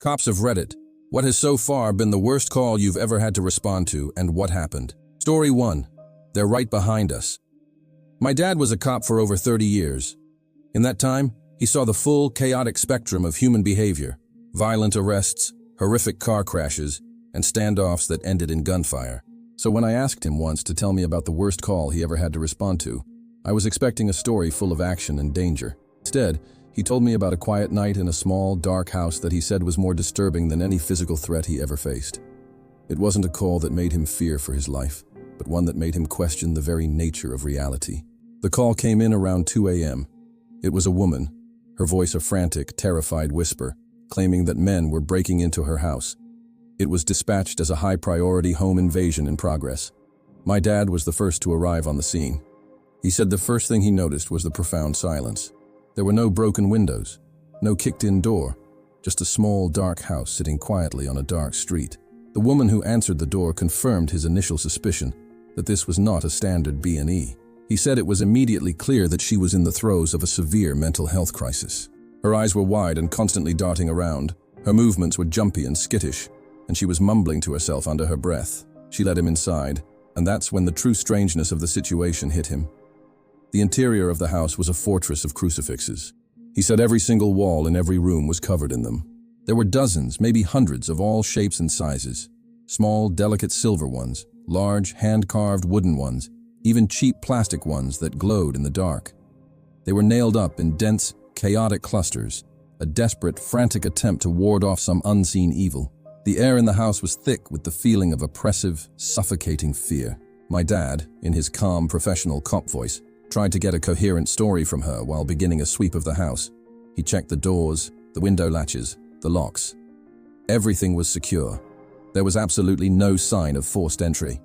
Cops have read it. What has so far been the worst call you've ever had to respond to, and what happened? Story 1. They're right behind us. My dad was a cop for over 30 years. In that time, he saw the full, chaotic spectrum of human behavior: violent arrests, horrific car crashes, and standoffs that ended in gunfire. So when I asked him once to tell me about the worst call he ever had to respond to, I was expecting a story full of action and danger. Instead, he told me about a quiet night in a small, dark house that he said was more disturbing than any physical threat he ever faced. It wasn't a call that made him fear for his life, but one that made him question the very nature of reality. The call came in around 2 a.m. It was a woman, her voice a frantic, terrified whisper, claiming that men were breaking into her house. It was dispatched as a high-priority home invasion in progress. My dad was the first to arrive on the scene. He said the first thing he noticed was the profound silence. There were no broken windows, no kicked-in door, just a small, dark house sitting quietly on a dark street. The woman who answered the door confirmed his initial suspicion that this was not a standard B&E. He said it was immediately clear that she was in the throes of a severe mental health crisis. Her eyes were wide and constantly darting around. Her movements were jumpy and skittish, and she was mumbling to herself under her breath. She led him inside, and that's when the true strangeness of the situation hit him. The interior of the house was a fortress of crucifixes. He said every single wall in every room was covered in them. There were dozens, maybe hundreds, of all shapes and sizes. Small, delicate silver ones, large, hand-carved wooden ones, even cheap plastic ones that glowed in the dark. They were nailed up in dense, chaotic clusters, a desperate, frantic attempt to ward off some unseen evil. The air in the house was thick with the feeling of oppressive, suffocating fear. My dad, in his calm, professional cop voice, tried to get a coherent story from her while beginning a sweep of the house. He checked the doors, the window latches, the locks. Everything was secure. There was absolutely no sign of forced entry.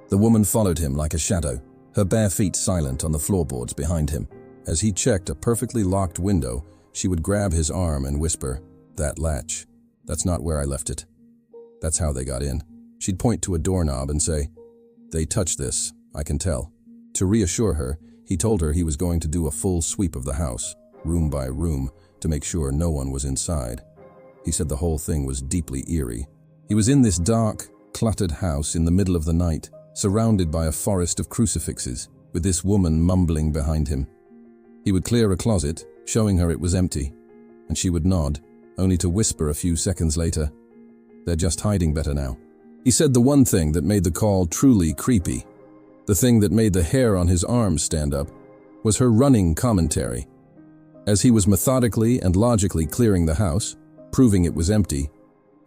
The woman followed him like a shadow, her bare feet silent on the floorboards behind him. As he checked a perfectly locked window, she would grab his arm and whisper, "That latch. That's not where I left it. That's how they got in." She'd point to a doorknob and say, "They touched this, I can tell." To reassure her, he told her he was going to do a full sweep of the house, room by room, to make sure no one was inside. He said the whole thing was deeply eerie. He was in this dark, cluttered house in the middle of the night, surrounded by a forest of crucifixes, with this woman mumbling behind him. He would clear a closet, showing her it was empty, and she would nod, only to whisper a few seconds later, "They're just hiding better now." He said the one thing that made the call truly creepy, the thing that made the hair on his arms stand up, was her running commentary. As he was methodically and logically clearing the house, proving it was empty,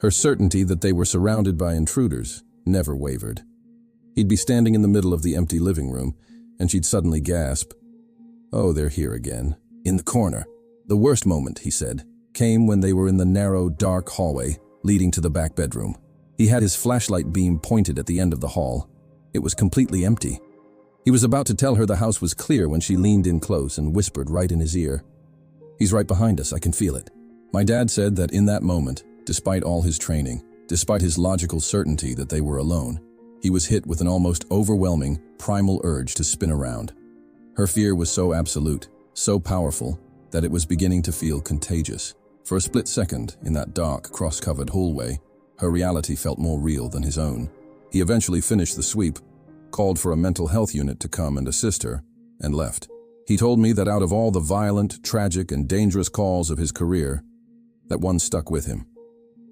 her certainty that they were surrounded by intruders never wavered. He'd be standing in the middle of the empty living room, and she'd suddenly gasp, "Oh, they're here again." In the corner. The worst moment, he said, came when they were in the narrow, dark hallway leading to the back bedroom. He had his flashlight beam pointed at the end of the hall. It was completely empty. He was about to tell her the house was clear when she leaned in close and whispered right in his ear, "He's right behind us, I can feel it." My dad said that in that moment, despite all his training, despite his logical certainty that they were alone, he was hit with an almost overwhelming, primal urge to spin around. Her fear was so absolute, so powerful, that it was beginning to feel contagious. For a split second, in that dark, cross-covered hallway, her reality felt more real than his own. He eventually finished the sweep, called for a mental health unit to come and assist her, and left. He told me that out of all the violent, tragic, and dangerous calls of his career, that one stuck with him.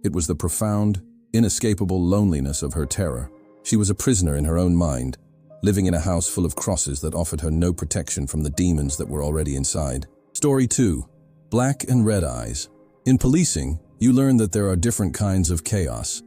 It was the profound, inescapable loneliness of her terror. She was a prisoner in her own mind, living in a house full of crosses that offered her no protection from the demons that were already inside. Story 2. Black and Red Eyes. In policing, you learn that there are different kinds of chaos.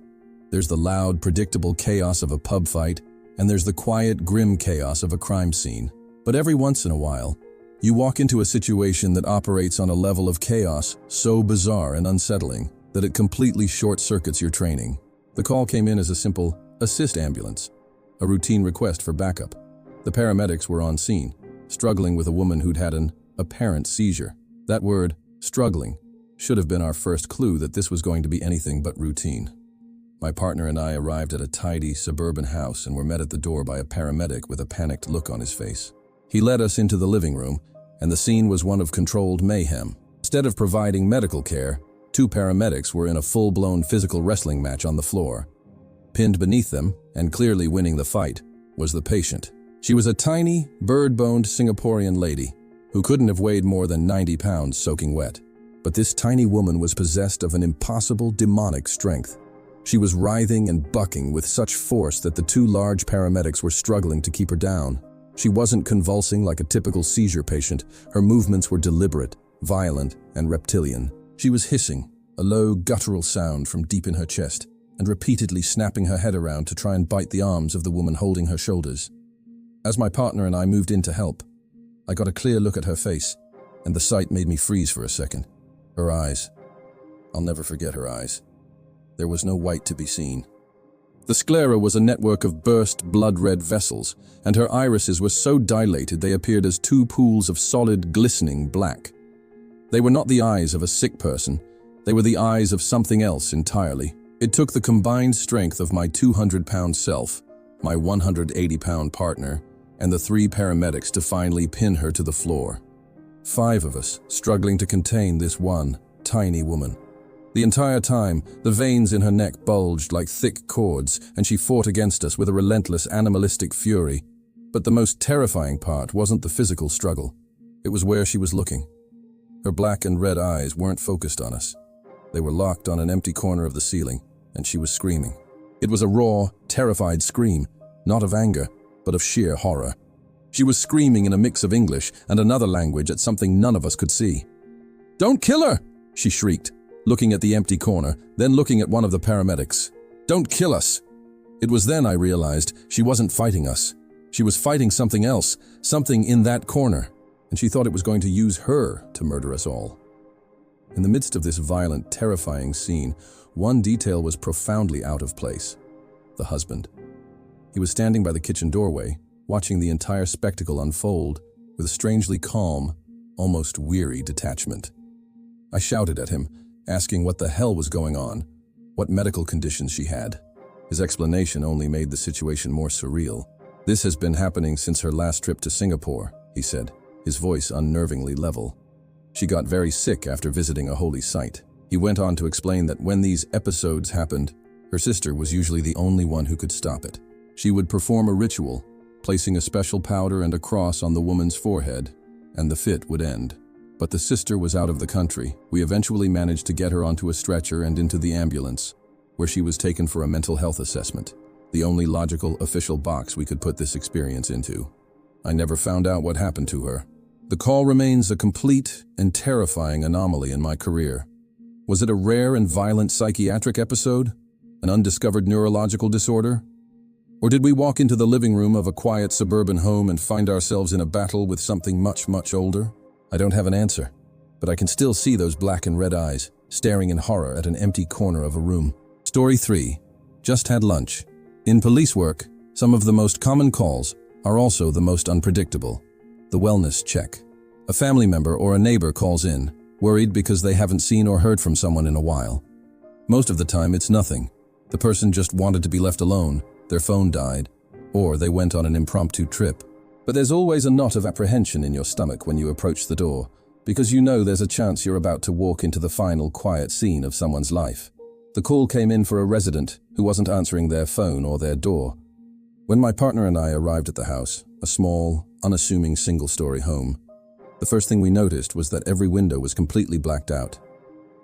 There's the loud, predictable chaos of a pub fight, and there's the quiet, grim chaos of a crime scene. But every once in a while, you walk into a situation that operates on a level of chaos so bizarre and unsettling that it completely short-circuits your training. The call came in as a simple assist ambulance, a routine request for backup. The paramedics were on scene, struggling with a woman who'd had an apparent seizure. That word, struggling, should have been our first clue that this was going to be anything but routine. My partner and I arrived at a tidy suburban house and were met at the door by a paramedic with a panicked look on his face. He led us into the living room, and the scene was one of controlled mayhem. Instead of providing medical care, Two paramedics were in a full-blown physical wrestling match on the floor. Pinned beneath them, and clearly winning the fight, was the patient. She was a tiny, bird-boned Singaporean lady who couldn't have weighed more than 90 pounds soaking wet. But this tiny woman was possessed of an impossible demonic strength. She was writhing and bucking with such force that the two large paramedics were struggling to keep her down. She wasn't convulsing like a typical seizure patient. Her movements were deliberate, violent, and reptilian. She was hissing, a low, guttural sound from deep in her chest, and repeatedly snapping her head around to try and bite the arms of the woman holding her shoulders. As my partner and I moved in to help, I got a clear look at her face, and the sight made me freeze for a second. Her eyes. I'll never forget her eyes. There was no white to be seen. The sclera was a network of burst blood-red vessels, and her irises were so dilated they appeared as two pools of solid, glistening black. They were not the eyes of a sick person. They were the eyes of something else entirely. It took the combined strength of my 200-pound self, my 180-pound partner, and the 3 paramedics to finally pin her to the floor. 5 of us struggling to contain this one tiny woman. The entire time, the veins in her neck bulged like thick cords, and she fought against us with a relentless animalistic fury. But the most terrifying part wasn't the physical struggle. It was where she was looking. Her black and red eyes weren't focused on us. They were locked on an empty corner of the ceiling, and she was screaming. It was a raw, terrified scream, not of anger, but of sheer horror. She was screaming in a mix of English and another language at something none of us could see. "Don't kill her!" she shrieked, looking at the empty corner, then looking at one of the paramedics. "Don't kill us!" It was then I realized she wasn't fighting us. She was fighting something else, something in that corner, and she thought it was going to use her to murder us all. In the midst of this violent, terrifying scene, one detail was profoundly out of place. The husband. He was standing by the kitchen doorway, watching the entire spectacle unfold with a strangely calm, almost weary detachment. I shouted at him, asking what the hell was going on, what medical conditions she had. His explanation only made the situation more surreal. "This has been happening since her last trip to Singapore," he said, his voice unnervingly level. "She got very sick after visiting a holy site." He went on to explain that when these episodes happened, her sister was usually the only one who could stop it. She would perform a ritual, placing a special powder and a cross on the woman's forehead, and the fit would end. But the sister was out of the country. We eventually managed to get her onto a stretcher and into the ambulance, where she was taken for a mental health assessment, the only logical, official box we could put this experience into. I never found out what happened to her. The call remains a complete and terrifying anomaly in my career. Was it a rare and violent psychiatric episode? An undiscovered neurological disorder? Or did we walk into the living room of a quiet suburban home and find ourselves in a battle with something much, much older? I don't have an answer, but I can still see those black and red eyes, staring in horror at an empty corner of a room. Story 3. Just had lunch. In police work, some of the most common calls are also the most unpredictable. The wellness check. A family member or a neighbor calls in, worried because they haven't seen or heard from someone in a while. Most of the time, it's nothing. The person just wanted to be left alone, their phone died, or they went on an impromptu trip. But there's always a knot of apprehension in your stomach when you approach the door, because you know there's a chance you're about to walk into the final quiet scene of someone's life. The call came in for a resident who wasn't answering their phone or their door. When my partner and I arrived at the house, a small, unassuming single-story home, the first thing we noticed was that every window was completely blacked out.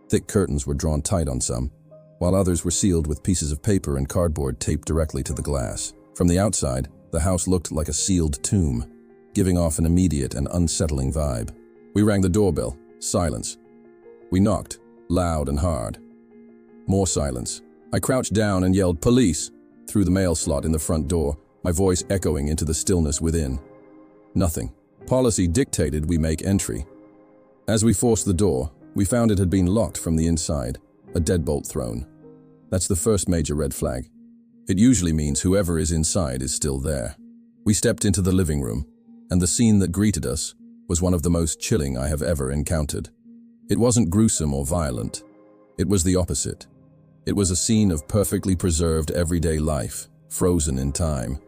Thick curtains were drawn tight on some, while others were sealed with pieces of paper and cardboard taped directly to the glass. From the outside, the house looked like a sealed tomb, giving off an immediate and unsettling vibe. We rang the doorbell. Silence. We knocked, loud and hard. More silence. I crouched down and yelled, "Police!" through the mail slot in the front door, my voice echoing into the stillness within. Nothing. Policy dictated we make entry. As we forced the door, we found it had been locked from the inside, a deadbolt thrown. That's the first major red flag. It usually means whoever is inside is still there. We stepped into the living room, and the scene that greeted us was one of the most chilling I have ever encountered. It wasn't gruesome or violent. It was the opposite. It was a scene of perfectly preserved everyday life, frozen in time.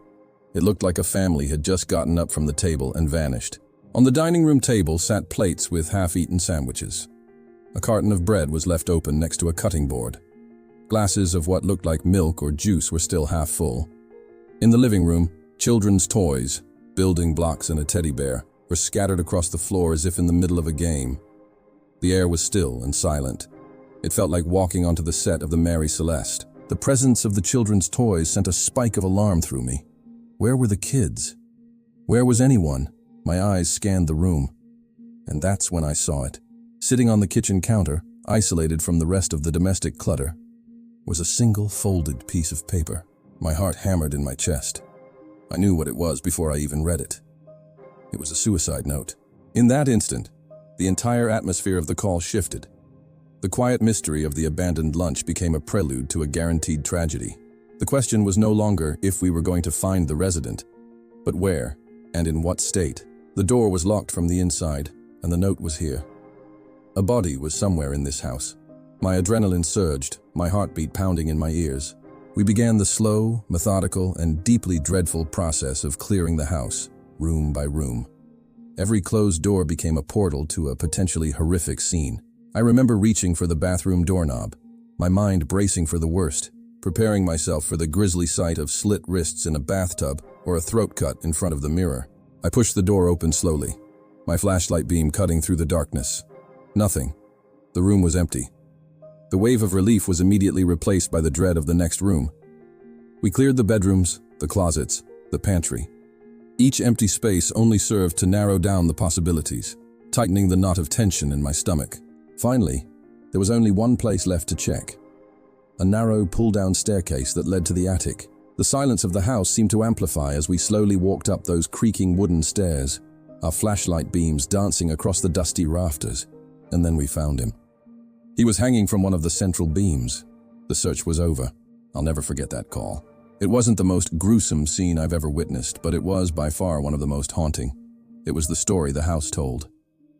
It looked like a family had just gotten up from the table and vanished. On the dining room table sat plates with half-eaten sandwiches. A carton of bread was left open next to a cutting board. Glasses of what looked like milk or juice were still half full. In the living room, children's toys, building blocks and a teddy bear, were scattered across the floor as if in the middle of a game. The air was still and silent. It felt like walking onto the set of the Mary Celeste. The presence of the children's toys sent a spike of alarm through me. Where were the kids? Where was anyone? My eyes scanned the room. And that's when I saw it. Sitting on the kitchen counter, isolated from the rest of the domestic clutter, was a single folded piece of paper. My heart hammered in my chest. I knew what it was before I even read it. It was a suicide note. In that instant, the entire atmosphere of the call shifted. The quiet mystery of the abandoned lunch became a prelude to a guaranteed tragedy. The question was no longer if we were going to find the resident, but where and in what state. The door was locked from the inside, and the note was here. A body was somewhere in this house. My adrenaline surged, my heartbeat pounding in my ears. We began the slow, methodical, and deeply dreadful process of clearing the house, room by room. Every closed door became a portal to a potentially horrific scene. I remember reaching for the bathroom doorknob, my mind bracing for the worst, preparing myself for the grisly sight of slit wrists in a bathtub or a throat cut in front of the mirror. I pushed the door open slowly, my flashlight beam cutting through the darkness. Nothing. The room was empty. The wave of relief was immediately replaced by the dread of the next room. We cleared the bedrooms, the closets, the pantry. Each empty space only served to narrow down the possibilities, tightening the knot of tension in my stomach. Finally, there was only one place left to check. A narrow pull-down staircase that led to the attic. The silence of the house seemed to amplify as we slowly walked up those creaking wooden stairs, our flashlight beams dancing across the dusty rafters. And then we found him. He was hanging from one of the central beams. The search was over. I'll never forget that call. It wasn't the most gruesome scene I've ever witnessed, but it was by far one of the most haunting. It was the story the house told.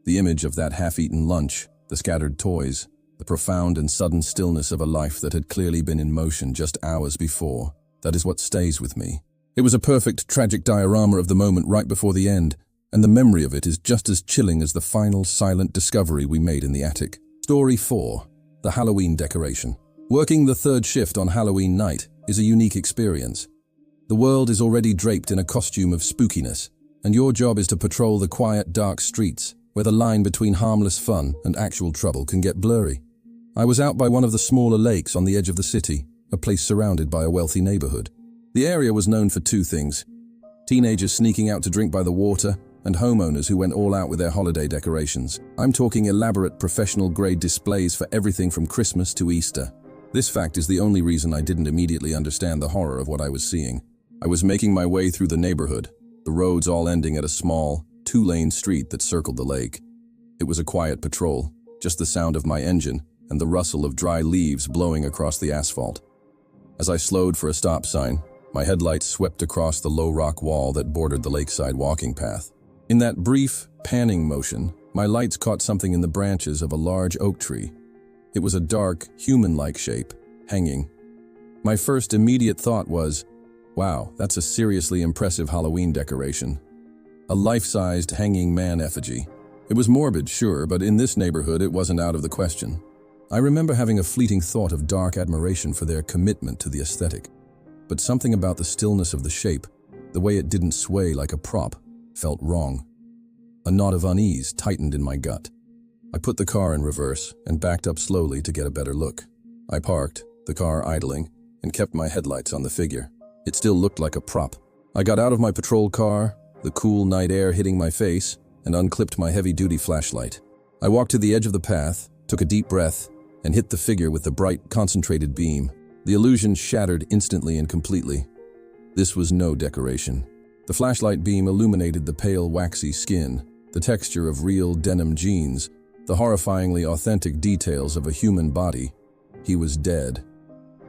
The image of that half-eaten lunch, the scattered toys, the profound and sudden stillness of a life that had clearly been in motion just hours before. That is what stays with me. It was a perfect, tragic diorama of the moment right before the end, and the memory of it is just as chilling as the final, silent discovery we made in the attic. Story 4. The Halloween Decoration. Working the third shift on Halloween night is a unique experience. The world is already draped in a costume of spookiness, and your job is to patrol the quiet, dark streets, where the line between harmless fun and actual trouble can get blurry. I was out by one of the smaller lakes on the edge of the city, a place surrounded by a wealthy neighborhood. The area was known for two things: teenagers sneaking out to drink by the water, and homeowners who went all out with their holiday decorations. I'm talking elaborate professional-grade displays for everything from Christmas to Easter. This fact is the only reason I didn't immediately understand the horror of what I was seeing. I was making my way through the neighborhood, the roads all ending at a small, two-lane street that circled the lake. It was a quiet patrol, just the sound of my engine and the rustle of dry leaves blowing across the asphalt. As I slowed for a stop sign, my headlights swept across the low rock wall that bordered the lakeside walking path. In that brief, panning motion, my lights caught something in the branches of a large oak tree. It was a dark, human-like shape, hanging. My first immediate thought was, wow, that's a seriously impressive Halloween decoration. A life-sized hanging man effigy. It was morbid, sure, but in this neighborhood it wasn't out of the question. I remember having a fleeting thought of dark admiration for their commitment to the aesthetic. But something about the stillness of the shape, the way it didn't sway like a prop, felt wrong. A knot of unease tightened in my gut. I put the car in reverse and backed up slowly to get a better look. I parked, the car idling, and kept my headlights on the figure. It still looked like a prop. I got out of my patrol car, the cool night air hitting my face, and unclipped my heavy-duty flashlight. I walked to the edge of the path, took a deep breath, and hit the figure with the bright, concentrated beam. The illusion shattered instantly and completely. This was no decoration. The flashlight beam illuminated the pale, waxy skin, the texture of real denim jeans, the horrifyingly authentic details of a human body. He was dead.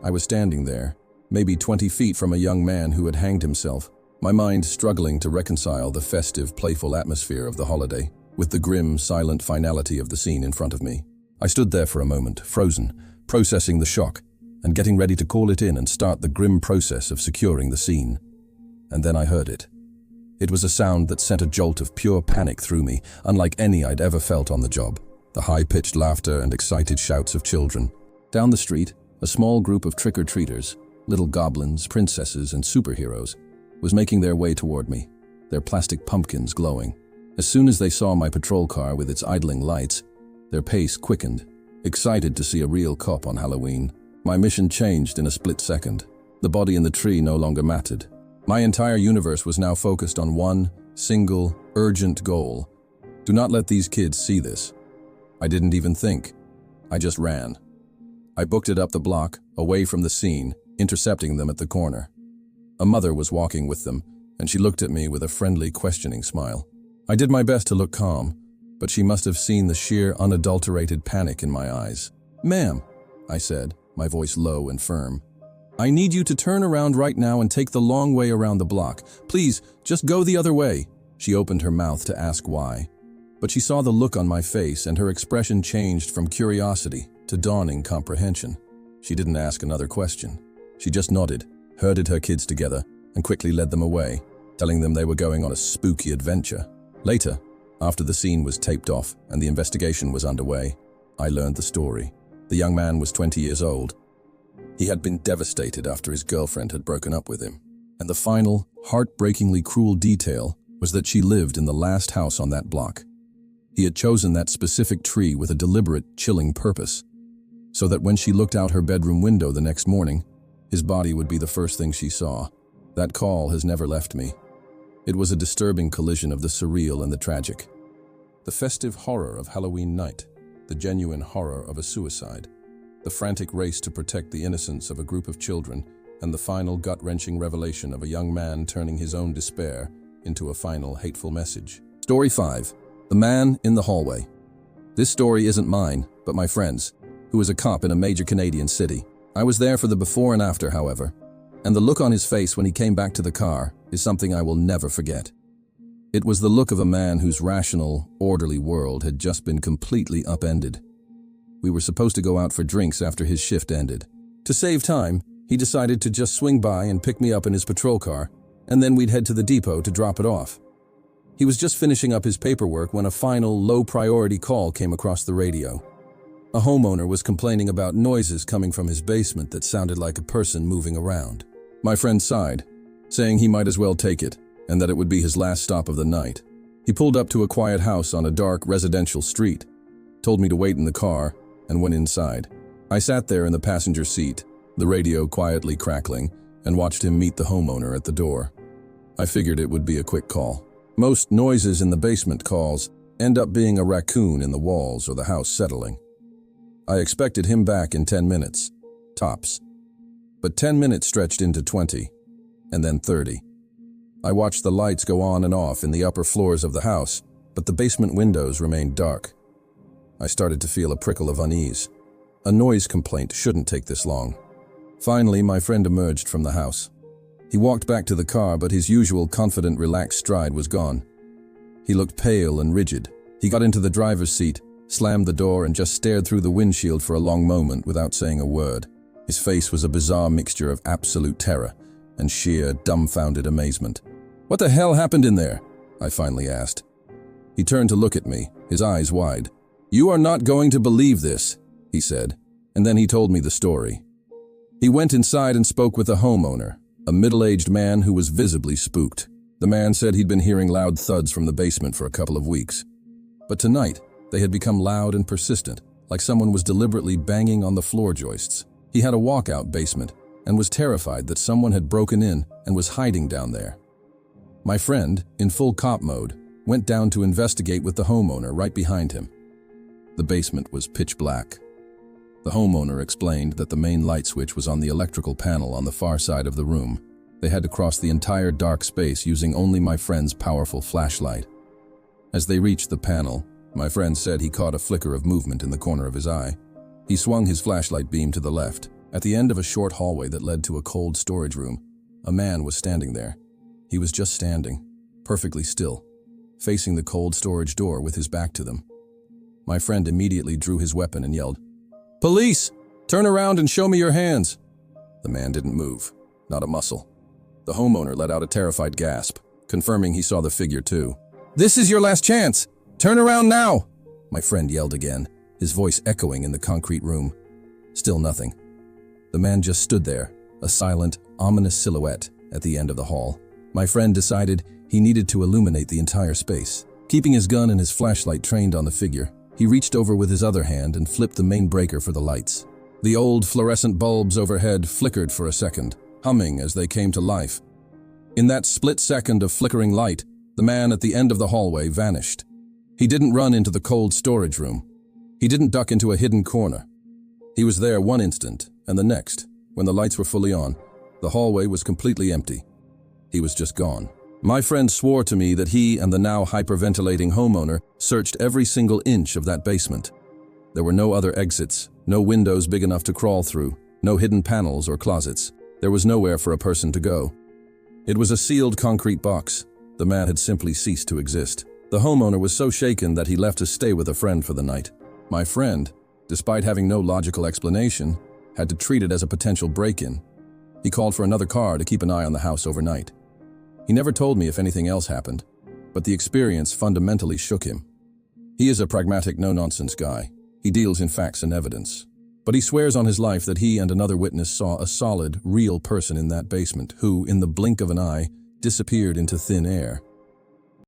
I was standing there, maybe 20 feet from a young man who had hanged himself, my mind struggling to reconcile the festive, playful atmosphere of the holiday with the grim, silent finality of the scene in front of me. I stood there for a moment, frozen, processing the shock, and getting ready to call it in and start the grim process of securing the scene. And then I heard it. It was a sound that sent a jolt of pure panic through me, unlike any I'd ever felt on the job. the high-pitched laughter and excited shouts of children. Down the street, a small group of trick-or-treaters, little goblins, princesses, and superheroes, was making their way toward me, their plastic pumpkins glowing. As soon as they saw my patrol car with its idling lights, their pace quickened, excited to see a real cop on Halloween. My mission changed in a split second. The body in the tree no longer mattered. My entire universe was now focused on one single, urgent goal. Do not let these kids see this. I didn't even think. I just ran. I booked it up the block, away from the scene, intercepting them at the corner. A mother was walking with them, and she looked at me with a friendly, questioning smile. I did my best to look calm, but she must have seen the sheer, unadulterated panic in my eyes. "Ma'am," I said, my voice low and firm, "I need you to turn around right now and take the long way around the block. Please, just go the other way." She opened her mouth to ask why, but she saw the look on my face and her expression changed from curiosity to dawning comprehension. She didn't ask another question. She just nodded, herded her kids together, and quickly led them away, telling them they were going on a spooky adventure. Later, after the scene was taped off and the investigation was underway, I learned the story. The young man was 20 years old. He had been devastated after his girlfriend had broken up with him. And the final, heartbreakingly cruel detail was that she lived in the last house on that block. He had chosen that specific tree with a deliberate, chilling purpose, so that when she looked out her bedroom window the next morning, his body would be the first thing she saw. That call has never left me. It was a disturbing collision of the surreal and the tragic. The festive horror of Halloween night, the genuine horror of a suicide, the frantic race to protect the innocence of a group of children, and the final gut-wrenching revelation of a young man turning his own despair into a final hateful message. Story 5. The Man in the Hallway. This story isn't mine, but my friend's, who is a cop in a major Canadian city. I was there for the before and after, however, and the look on his face when he came back to the car is something I will never forget. It was the look of a man whose rational, orderly world had just been completely upended. We were supposed to go out for drinks after his shift ended. To save time, he decided to just swing by and pick me up in his patrol car, and then we'd head to the depot to drop it off. He was just finishing up his paperwork when a final, low-priority call came across the radio. A homeowner was complaining about noises coming from his basement that sounded like a person moving around. My friend sighed, saying he might as well take it, and that it would be his last stop of the night. He pulled up to a quiet house on a dark residential street, told me to wait in the car, and went inside. I sat there in the passenger seat, the radio quietly crackling, and watched him meet the homeowner at the door. I figured it would be a quick call. Most noises in the basement calls end up being a raccoon in the walls or the house settling. I expected him back in 10 minutes, tops. But 10 minutes stretched into 20, and then 30. I watched the lights go on and off in the upper floors of the house, but the basement windows remained dark. I started to feel a prickle of unease. A noise complaint shouldn't take this long. Finally, my friend emerged from the house. He walked back to the car, but his usual confident, relaxed stride was gone. He looked pale and rigid. He got into the driver's seat, slammed the door, and just stared through the windshield for a long moment without saying a word. His face was a bizarre mixture of absolute terror and sheer, dumbfounded amazement. "What the hell happened in there?" I finally asked. He turned to look at me, his eyes wide. "You are not going to believe this," he said, and then he told me the story. He went inside and spoke with the homeowner, a middle-aged man who was visibly spooked. The man said he'd been hearing loud thuds from the basement for a couple of weeks. But tonight, they had become loud and persistent, like someone was deliberately banging on the floor joists. He had a walkout basement and was terrified that someone had broken in and was hiding down there. My friend, in full cop mode, went down to investigate with the homeowner right behind him. The basement was pitch black. The homeowner explained that the main light switch was on the electrical panel on the far side of the room. They had to cross the entire dark space using only my friend's powerful flashlight. As they reached the panel, my friend said he caught a flicker of movement in the corner of his eye. He swung his flashlight beam to the left. At the end of a short hallway that led to a cold storage room, a man was standing there. He was just standing, perfectly still, facing the cold storage door with his back to them. My friend immediately drew his weapon and yelled, "Police! Turn around and show me your hands!" The man didn't move, not a muscle. The homeowner let out a terrified gasp, confirming he saw the figure too. "This is your last chance! Turn around now!" My friend yelled again, his voice echoing in the concrete room. Still nothing. The man just stood there, a silent, ominous silhouette at the end of the hall. My friend decided he needed to illuminate the entire space. Keeping his gun and his flashlight trained on the figure, he reached over with his other hand and flipped the main breaker for the lights. The old fluorescent bulbs overhead flickered for a second, humming as they came to life. In that split second of flickering light, the man at the end of the hallway vanished. He didn't run into the cold storage room. He didn't duck into a hidden corner. He was there one instant, and the next, when the lights were fully on, the hallway was completely empty. He was just gone. My friend swore to me that he and the now hyperventilating homeowner searched every single inch of that basement. There were no other exits, no windows big enough to crawl through, no hidden panels or closets. There was nowhere for a person to go. It was a sealed concrete box. The man had simply ceased to exist. The homeowner was so shaken that he left to stay with a friend for the night. My friend, despite having no logical explanation, had to treat it as a potential break-in. He called for another car to keep an eye on the house overnight. He never told me if anything else happened, but the experience fundamentally shook him. He is a pragmatic, no-nonsense guy. He deals in facts and evidence. But he swears on his life that he and another witness saw a solid, real person in that basement who, in the blink of an eye, disappeared into thin air.